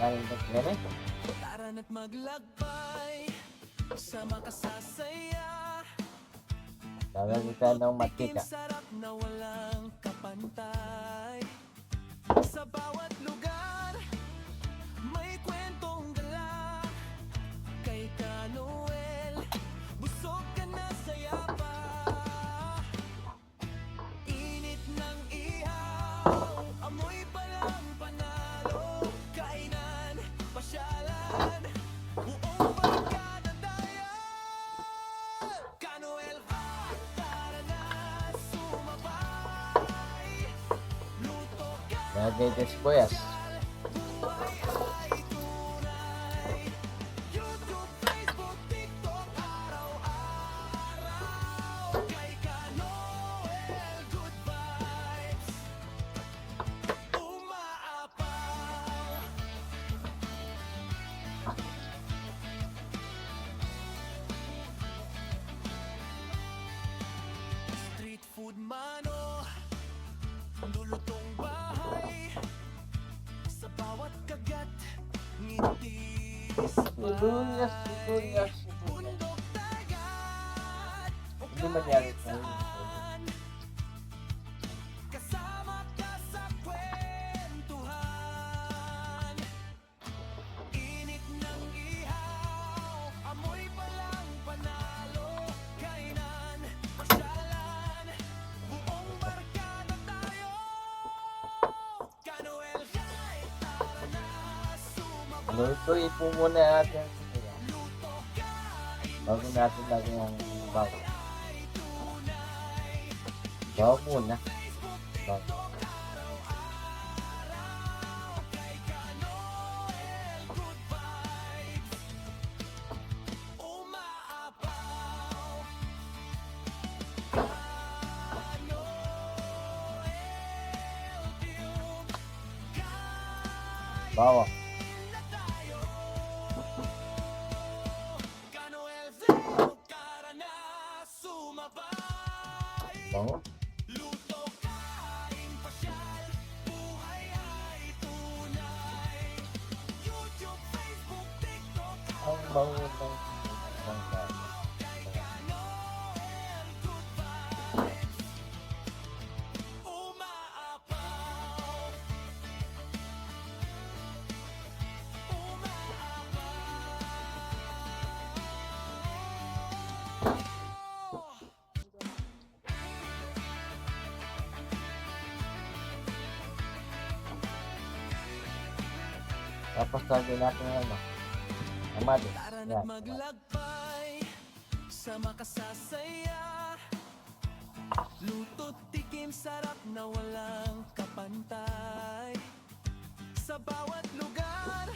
Galing na sila. Tara na't maglakbay sa makasasaya. Lalagyan ng Tikim matika. sarap na walang kapantay. Sa bawat lugar may kwentong dala. Kay Kanoel busog ka na sa yapa. Init ng ihaw, amoy palang panalo. Kainan, pasyalan, buong barkada tayo. Kanoel hot, tara na sumabay. Luto ka, Lagay des boyas. buhay ay tunay. YouTube, Facebook, TikTok, araw-araw. Kay Kanoel, good vibes. Umaapaw. Street food mano, lulutong bahay. Sa bawat kagat, ngiti sabay. Sibuyas, sibuyas, sibuyas. Bundok dagat, o Hindi magyari kahit tayo. saan. Kasama ka sa kwentuhan. Init ng ihaw, amoy palang panalo. Kainan, pasyalan, buong barkada tayo. Kanoel, kahit tara na sumabay. Lutuin po muna natin. Luto, kain, Bago natin lagyan ng bago. ay tunay. Bago muna. Bago. Kay Kanoel, good vibes. Umaapaw. Kanoel Tube. Kain Bawa. na tayo. Kanoel Vlog, tara na sumabay. Bago. Luto, kain, pasyal, buhay ay tunay. YouTube, Facebook, TikTok, Ang bago ng bago. kay Kanoel, good vibes. Umaapaw. Umaapaw. Tapos lagyan natin ng ano. Kamatis. Tara Yan. na't maglakbay sa makasasaya. Luto't tikim sarap na walang kapantay. Sa bawat lugar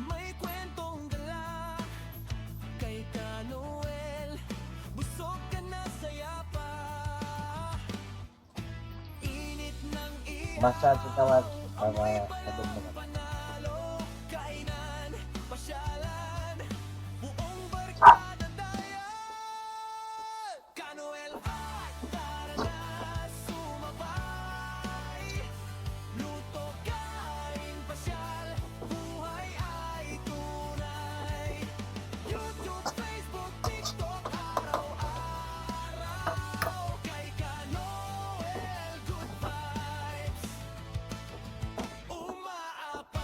may kwentong dala. Kay Kanoel busog ka na sa yapa. Init ng ihaw, Massage yung kamatis para amoy madum palang naman. panalo. Kainan, pasyalan, buong barkada tayo. Kanoel hot, tara na sumabay. Luto, kain, pasyal, buhay ay tunay. YouTube, Facebook, TikTok, araw-araw. Kay Kanoel, good vibes. Umaapaw.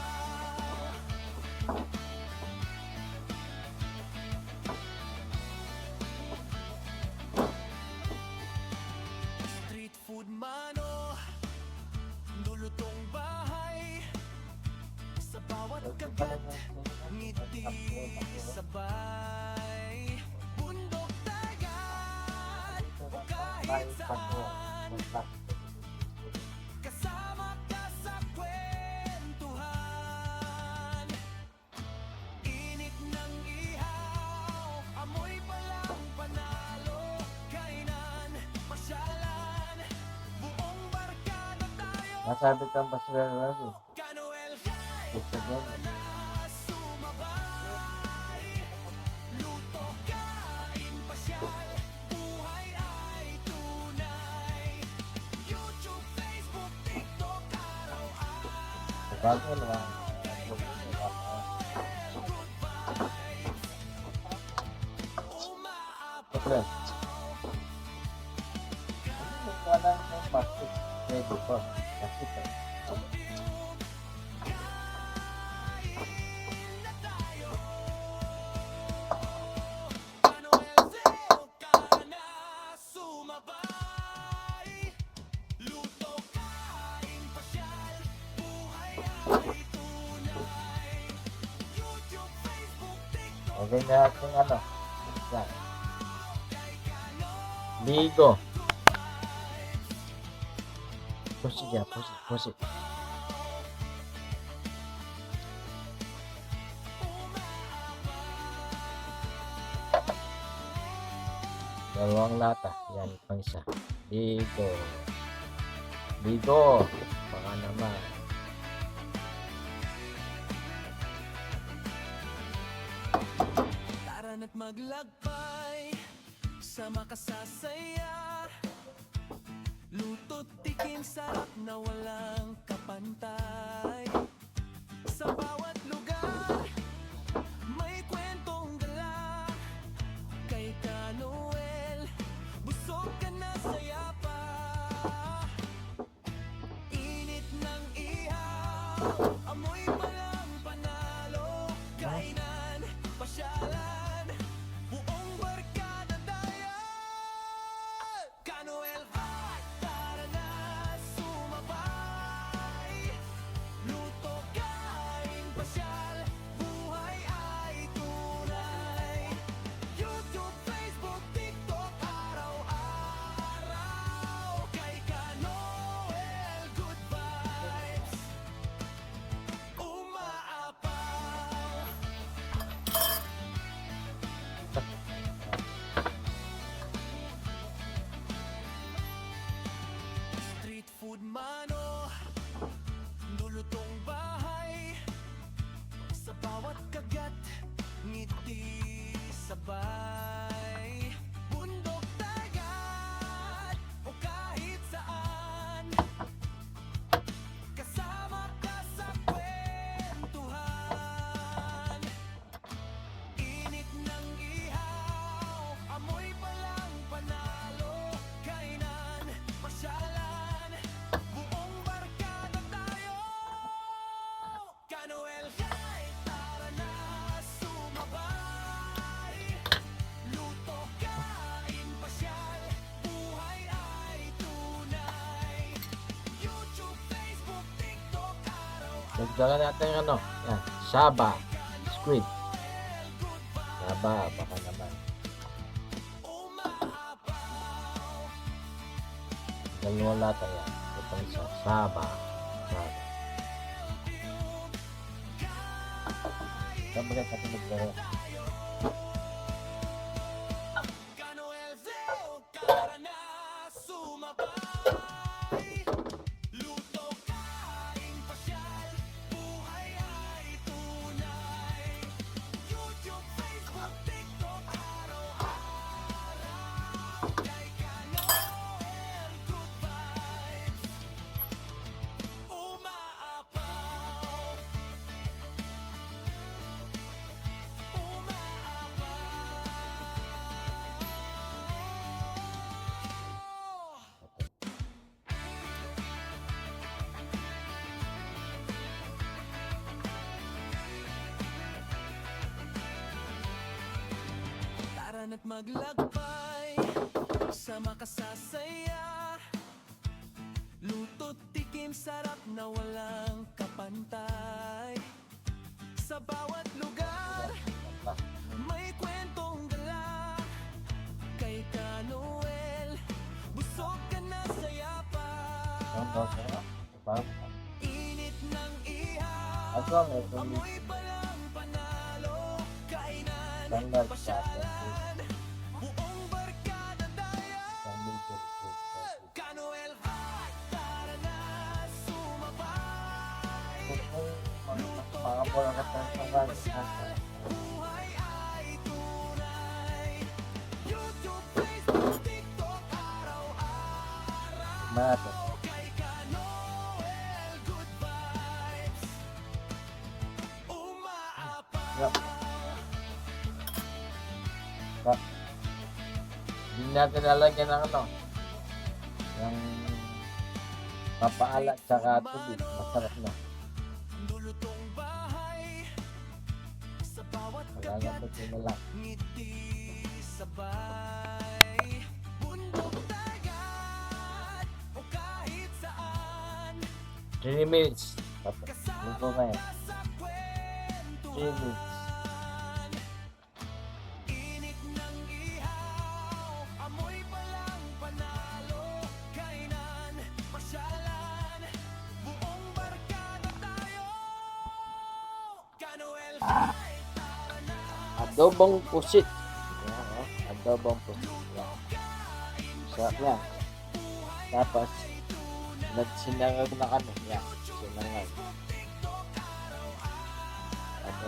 Street food mano, lulutong bahay. Sa bawat kagat, ngiti sabay. Bundok dagat, o kahit saan. Kasama ka sa kwentuhan. Init ng ihaw, amoy palang panalo. Kainan, pasyalan, buong barkada tayo. Masabit ang basura natin. Kanoel, kahit Gusto nyo. na sumabay. Luto, kain, pasyal, buhay ay tunay. YouTube, Facebook, TikTok, araw-araw. Bago naman. 12. Walang basket. Pwede po. Basket eh. Okay na natin ano. Yan. Ligo. Pusi dyan. Pusi. Dalawang lata. Yan, pang isa. Ligo. Ligo. Baka naman. Tara na't maglakbay sa makasasaya. Luto't tikim sarap na walang kapantay. Sa bawat lugar may kwentong dala. Kay Ka Noel, busog ka na saya pa. Init ng ihaw, amoy palang panalo. Kainan, pasyalan, buong barkada tayo. Ka Noel Hot, tara na sumabay. Luto, kain, pasyal, buhay ay tunay. YouTube, Facebook, TikTok, araw-araw. Kay Ka Noel, good vibes umaapaw. Street food mano, lulutong bahay. Sa bawat kagat, ngiti sabay. Bundok, dagat, o kahit saan, kasama ka sa kwentuhan. Init ng ihaw, amoy palang panalo. Kainan, pasyalan, buong barkada tayo. Ka Noel kahit tara na sumabay. Luto, kain, pasyal, buhay ay tunay. YouTube, Facebook, TikTok, araw-araw. Dagdagan natin yung ano. Yan. Saba. Squid. Saba. Baka naman. Umaapaw. Dalawang lata yan. Ito isa. Saba. Saba. Sabagay sa pinagdaro. Ka Noel Zeo, tara na sumabay. Luto, kain, pasyal, buhay ay tunay. YouTube, Facebook, TikTok, araw-araw. Kay Ka Noel, good vibes umaapaw. Tara na't maglakbay sa makasasaya. Luto't tikim sarap na walang kapantay. Sa bawat lugar may kwentong dala. Kay Ka Noel, busog ka na saya pa. Ang basa. Diba? Init ng ihaw, Ako may tulis. amoy palang panalo. Kainan, Standard sa pasyalan, buong barkada tayo. Ka Noel Hot, tara na sumabay. Mga bola ka sa sanggan. Buhay ay tunay. YouTube, Facebook, TikTok, araw-araw. Mato. Kay Ka Noel, good vibes umaapaw. Yup. Yup. Hindi natin lalagyan ng ano, ng papaalat saka tubig. Masarap na. Lulutong bahay sa bawat Malalapot yun na lang. ngiti sabay. Bundok, dagat o kahit saan, 3 minutes. Tapos, luto na yan. sa kwento 3 minutes. init ng ihaw, amoy palang panalo. Kainan, pasyalan, buong barkada tayo. Kanoel, Adobong pusit. Yan, oh. Adobong pusit. Yan. Sarap yan. Tapos, sinangag na kami. Yan. Sinangag. Ano,